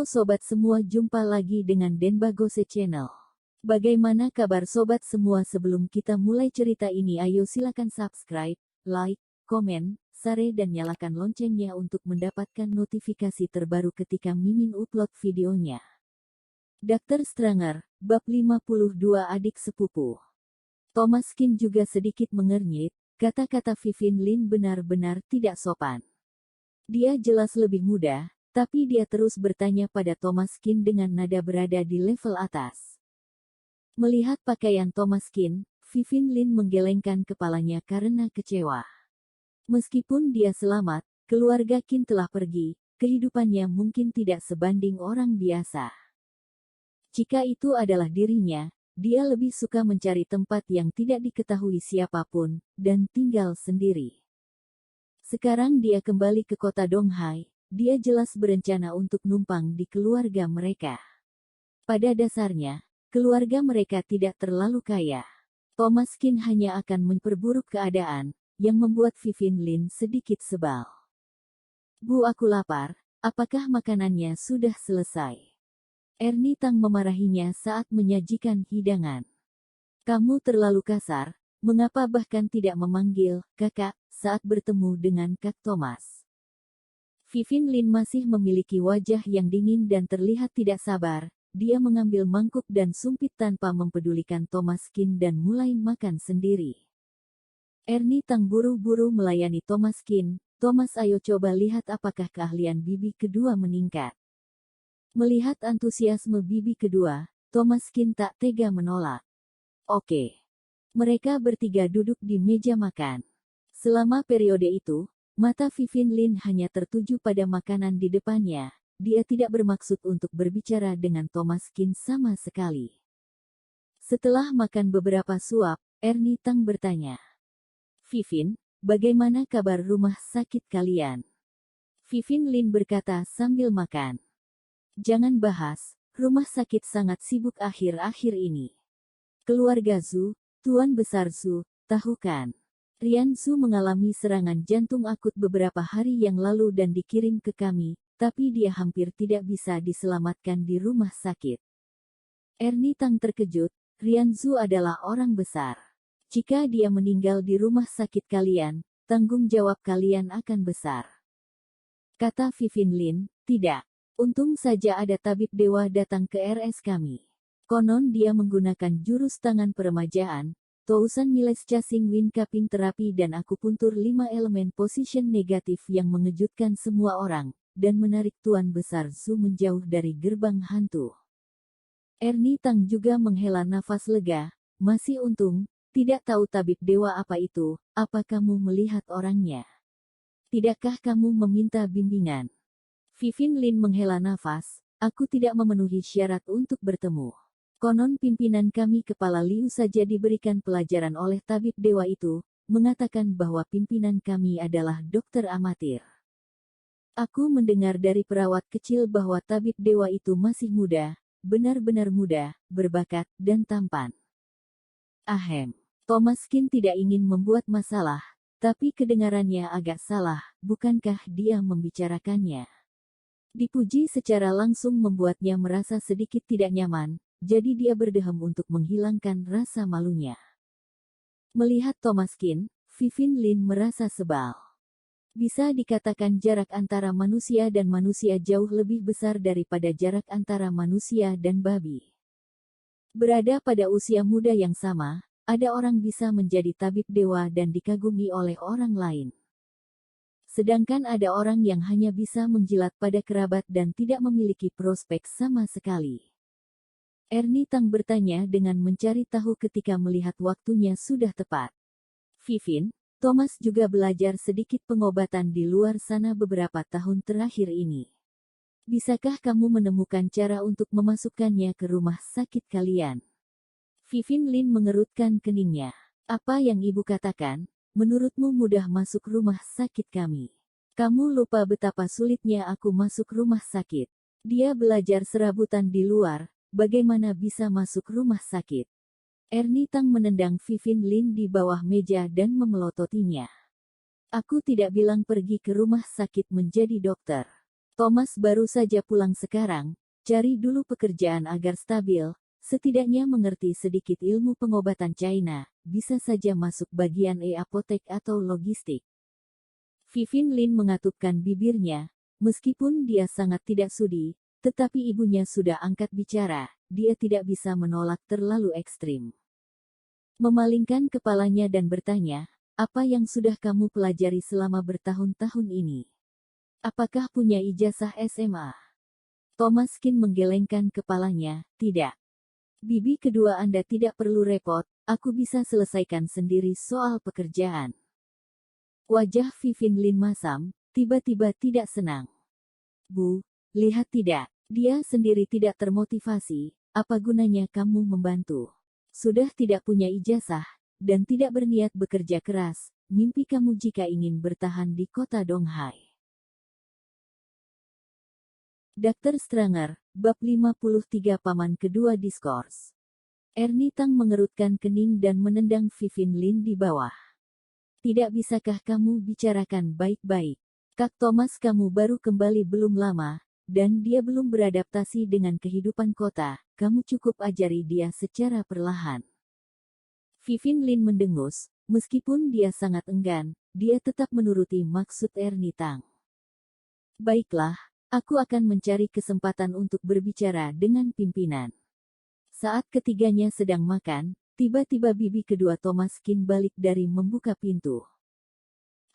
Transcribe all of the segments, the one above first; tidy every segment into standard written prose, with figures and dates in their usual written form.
Halo sobat semua, jumpa lagi dengan Denbagose Channel. Bagaimana kabar sobat semua? Sebelum kita mulai cerita ini, ayo silakan subscribe, like, komen, share dan nyalakan loncengnya untuk mendapatkan notifikasi terbaru ketika Mimin upload videonya. Dr. Stranger, bab 52 adik sepupu. Thomas Kin juga sedikit mengernyit, kata-kata Vivien Lin benar-benar tidak sopan. Dia jelas lebih muda, tapi dia terus bertanya pada Thomas Kin dengan nada berada di level atas. Melihat pakaian Thomas Kin, Vivien Lin menggelengkan kepalanya karena kecewa. Meskipun dia selamat, keluarga Kin telah pergi, kehidupannya mungkin tidak sebanding orang biasa. Jika itu adalah dirinya, dia lebih suka mencari tempat yang tidak diketahui siapapun, dan tinggal sendiri. Sekarang dia kembali ke kota Donghai. Dia jelas berencana untuk numpang di keluarga mereka. Pada dasarnya, keluarga mereka tidak terlalu kaya. Thomas Kin hanya akan memperburuk keadaan, yang membuat Vivien Lin sedikit sebal. Bu, aku lapar, apakah makanannya sudah selesai? Ernie Tang memarahinya saat menyajikan hidangan. Kamu terlalu kasar, mengapa bahkan tidak memanggil kakak saat bertemu dengan Kak Thomas? Vivien Lin masih memiliki wajah yang dingin dan terlihat tidak sabar. Dia mengambil mangkuk dan sumpit tanpa mempedulikan Thomas Kin dan mulai makan sendiri. Ernie Tang buru-buru melayani Thomas Kin. Thomas, ayo coba lihat apakah keahlian bibi kedua meningkat. Melihat antusiasme bibi kedua, Thomas Kin tak tega menolak. Oke. Mereka bertiga duduk di meja makan. Selama periode itu, mata Vivien Lin hanya tertuju pada makanan di depannya. Dia tidak bermaksud untuk berbicara dengan Thomas Kin sama sekali. Setelah makan beberapa suap, Ernie Tang bertanya, Vivien, bagaimana kabar rumah sakit kalian? Vivien Lin berkata sambil makan. Jangan bahas, rumah sakit sangat sibuk akhir-akhir ini. Keluarga Zhu, Tuan Besar Zhu, tahu kan? Rian Zhu mengalami serangan jantung akut beberapa hari yang lalu dan dikirim ke kami, tapi dia hampir tidak bisa diselamatkan di rumah sakit. Ernie Tang terkejut, Rian Zhu adalah orang besar. Jika dia meninggal di rumah sakit kalian, tanggung jawab kalian akan besar. Kata Vivien Lin, tidak. Untung saja ada tabib dewa datang ke RS kami. Konon dia menggunakan jurus tangan peremajaan, Tousan Miles Chasing Wind Cupping terapi dan akupuntur 5 elemen position negatif yang mengejutkan semua orang, dan menarik Tuan Besar Zhu menjauh dari gerbang hantu. Ernie Tang juga menghela nafas lega, masih untung, tidak tahu tabib dewa apa itu, apa kamu melihat orangnya? Tidakkah kamu meminta bimbingan? Vivien Lin menghela nafas, aku tidak memenuhi syarat untuk bertemu. Konon pimpinan kami Kepala Liu saja diberikan pelajaran oleh tabib dewa itu, mengatakan bahwa pimpinan kami adalah dokter amatir. Aku mendengar dari perawat kecil bahwa tabib dewa itu masih muda, benar-benar muda, berbakat, dan tampan. Ahem. Thomas Kin tidak ingin membuat masalah, tapi kedengarannya agak salah, bukankah dia membicarakannya? Dipuji secara langsung membuatnya merasa sedikit tidak nyaman. Jadi dia berdehem untuk menghilangkan rasa malunya. Melihat Thomas Kin, Vivien Lin merasa sebal. Bisa dikatakan jarak antara manusia dan manusia jauh lebih besar daripada jarak antara manusia dan babi. Berada pada usia muda yang sama, ada orang bisa menjadi tabib dewa dan dikagumi oleh orang lain. Sedangkan ada orang yang hanya bisa menjilat pada kerabat dan tidak memiliki prospek sama sekali. Ernie Tang bertanya dengan mencari tahu ketika melihat waktunya sudah tepat. Vivien, Thomas juga belajar sedikit pengobatan di luar sana beberapa tahun terakhir ini. Bisakah kamu menemukan cara untuk memasukkannya ke rumah sakit kalian? Vivien Lin mengerutkan keningnya. Apa yang ibu katakan? Menurutmu mudah masuk rumah sakit kami? Kamu lupa betapa sulitnya aku masuk rumah sakit. Dia belajar serabutan di luar. Bagaimana bisa masuk rumah sakit? Ernie Tang menendang Vivien Lin di bawah meja dan memelototinya. Aku tidak bilang pergi ke rumah sakit menjadi dokter. Thomas baru saja pulang sekarang, cari dulu pekerjaan agar stabil, setidaknya mengerti sedikit ilmu pengobatan China, bisa saja masuk bagian apotek atau logistik. Vivin Lin mengatupkan bibirnya, meskipun dia sangat tidak sudi, tetapi ibunya sudah angkat bicara, dia tidak bisa menolak terlalu ekstrim. Memalingkan kepalanya dan bertanya, apa yang sudah kamu pelajari selama bertahun-tahun ini? Apakah punya ijazah SMA? Thomas Kin menggelengkan kepalanya, tidak. Bibi kedua Anda tidak perlu repot, aku bisa selesaikan sendiri soal pekerjaan. Wajah Vivin Lin masam, tiba-tiba tidak senang. Bu, lihat tidak, dia sendiri tidak termotivasi, apa gunanya kamu membantu? Sudah tidak punya ijazah, dan tidak berniat bekerja keras, mimpi kamu jika ingin bertahan di kota Donghai. Dr. Stranger, Bab 53 Paman Kedua Diskors. Ernie Tang mengerutkan kening dan menendang Vivin Lin di bawah. Tidak bisakah kamu bicarakan baik-baik? Kak Thomas kamu baru kembali belum lama, dan dia belum beradaptasi dengan kehidupan kota, kamu cukup ajari dia secara perlahan. Vivin Lin mendengus, meskipun dia sangat enggan, dia tetap menuruti maksud Ernie Tang. Baiklah, aku akan mencari kesempatan untuk berbicara dengan pimpinan. Saat ketiganya sedang makan, tiba-tiba bibi kedua Thomas Kin balik dari membuka pintu.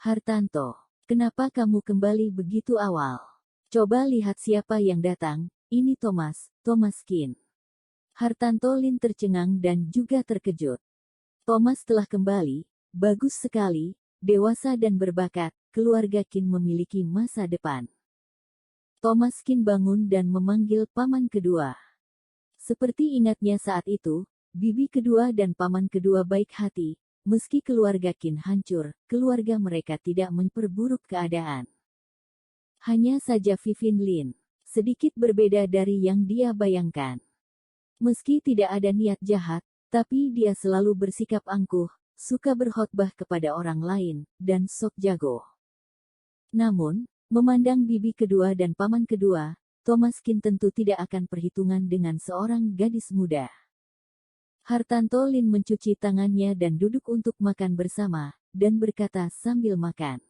Hartanto, kenapa kamu kembali begitu awal? Coba lihat siapa yang datang, ini Thomas Kin. Hartanto Lin tercengang dan juga terkejut. Thomas telah kembali, bagus sekali, dewasa dan berbakat, keluarga Kin memiliki masa depan. Thomas Kin bangun dan memanggil paman kedua. Seperti ingatnya saat itu, bibi kedua dan paman kedua baik hati, meski keluarga Kin hancur, keluarga mereka tidak memperburuk keadaan. Hanya saja Vivin Lin, sedikit berbeda dari yang dia bayangkan. Meski tidak ada niat jahat, tapi dia selalu bersikap angkuh, suka berkhotbah kepada orang lain, dan sok jago. Namun, memandang bibi kedua dan paman kedua, Thomas Kin tentu tidak akan perhitungan dengan seorang gadis muda. Hartanto Lin mencuci tangannya dan duduk untuk makan bersama, dan berkata sambil makan.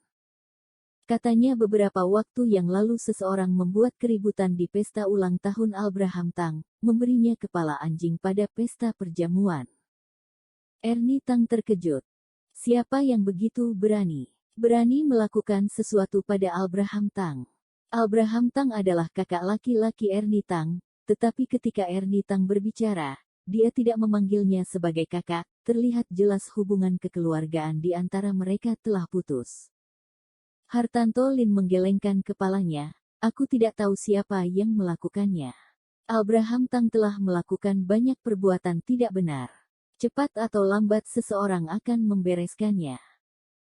Katanya beberapa waktu yang lalu seseorang membuat keributan di pesta ulang tahun Abraham Tang, memberinya kepala anjing pada pesta perjamuan. Ernie Tang terkejut. Siapa yang begitu berani melakukan sesuatu pada Abraham Tang? Abraham Tang adalah kakak laki-laki Ernie Tang, tetapi ketika Ernie Tang berbicara, dia tidak memanggilnya sebagai kakak, terlihat jelas hubungan kekeluargaan di antara mereka telah putus. Hartanto Lin menggelengkan kepalanya, aku tidak tahu siapa yang melakukannya. Abraham Tang telah melakukan banyak perbuatan tidak benar. Cepat atau lambat seseorang akan membereskannya.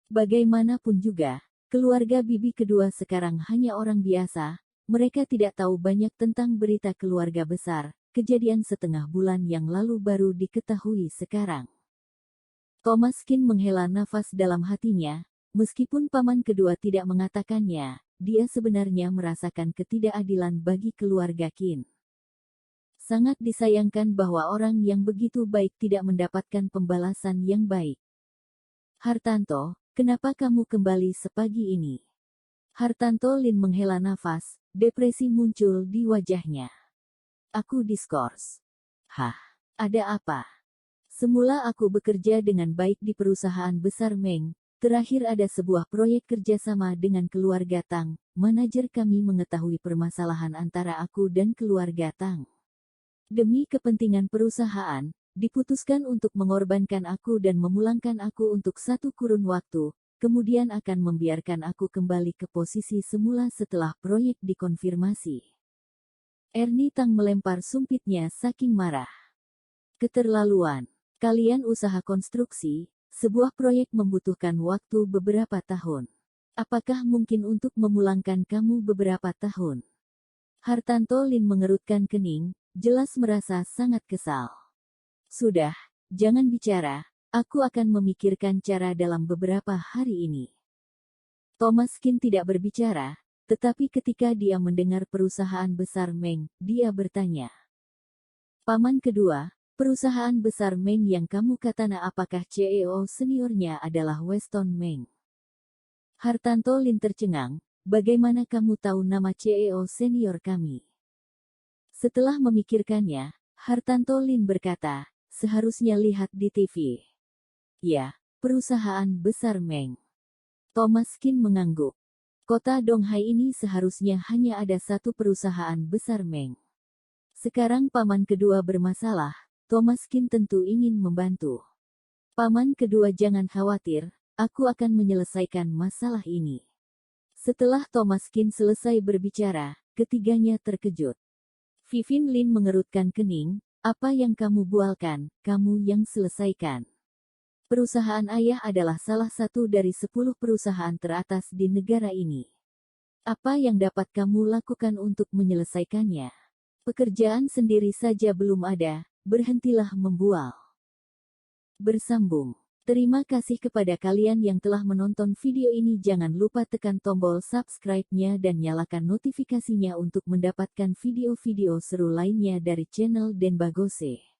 Bagaimanapun juga, keluarga bibi kedua sekarang hanya orang biasa, mereka tidak tahu banyak tentang berita keluarga besar, kejadian setengah bulan yang lalu baru diketahui sekarang. Thomas Kin menghela nafas dalam hatinya, meskipun paman kedua tidak mengatakannya, dia sebenarnya merasakan ketidakadilan bagi keluarga Kin. Sangat disayangkan bahwa orang yang begitu baik tidak mendapatkan pembalasan yang baik. Hartanto, kenapa kamu kembali sepagi ini? Hartanto Lin menghela nafas, depresi muncul di wajahnya. Aku diskors. Hah, ada apa? Semula aku bekerja dengan baik di perusahaan besar Meng. Terakhir ada sebuah proyek kerjasama dengan keluarga Tang, manajer kami mengetahui permasalahan antara aku dan keluarga Tang. Demi kepentingan perusahaan, diputuskan untuk mengorbankan aku dan memulangkan aku untuk satu kurun waktu, kemudian akan membiarkan aku kembali ke posisi semula setelah proyek dikonfirmasi. Ernie Tang melempar sumpitnya saking marah. Keterlaluan. Kalian usaha konstruksi, sebuah proyek membutuhkan waktu beberapa tahun. Apakah mungkin untuk memulangkan kamu beberapa tahun? Hartanto Lin mengerutkan kening, jelas merasa sangat kesal. Sudah, jangan bicara, aku akan memikirkan cara dalam beberapa hari ini. Thomas Kin tidak berbicara, Tetapi ketika dia mendengar perusahaan besar Meng, dia bertanya. Paman kedua, perusahaan besar Meng yang kamu katana apakah CEO seniornya adalah Weston Meng? Hartanto Lin tercengang, bagaimana kamu tahu nama CEO senior kami? Setelah memikirkannya, Hartanto Lin berkata, seharusnya lihat di TV. Ya, perusahaan besar Meng. Thomas Kin mengangguk. Kota Donghai ini seharusnya hanya ada satu perusahaan besar Meng. Sekarang paman kedua bermasalah, Thomas Kin tentu ingin membantu. Paman kedua jangan khawatir, aku akan menyelesaikan masalah ini. Setelah Thomas Kin selesai berbicara, ketiganya terkejut. Vivin Lin mengerutkan kening, apa yang kamu bualkan, kamu yang selesaikan. Perusahaan ayah adalah salah satu dari 10 perusahaan teratas di negara ini. Apa yang dapat kamu lakukan untuk menyelesaikannya? Pekerjaan sendiri saja belum ada, berhentilah membual. Bersambung. Terima kasih kepada kalian yang telah menonton video ini. Jangan lupa tekan tombol subscribe-nya dan nyalakan notifikasinya untuk mendapatkan video-video seru lainnya dari channel Denbagose.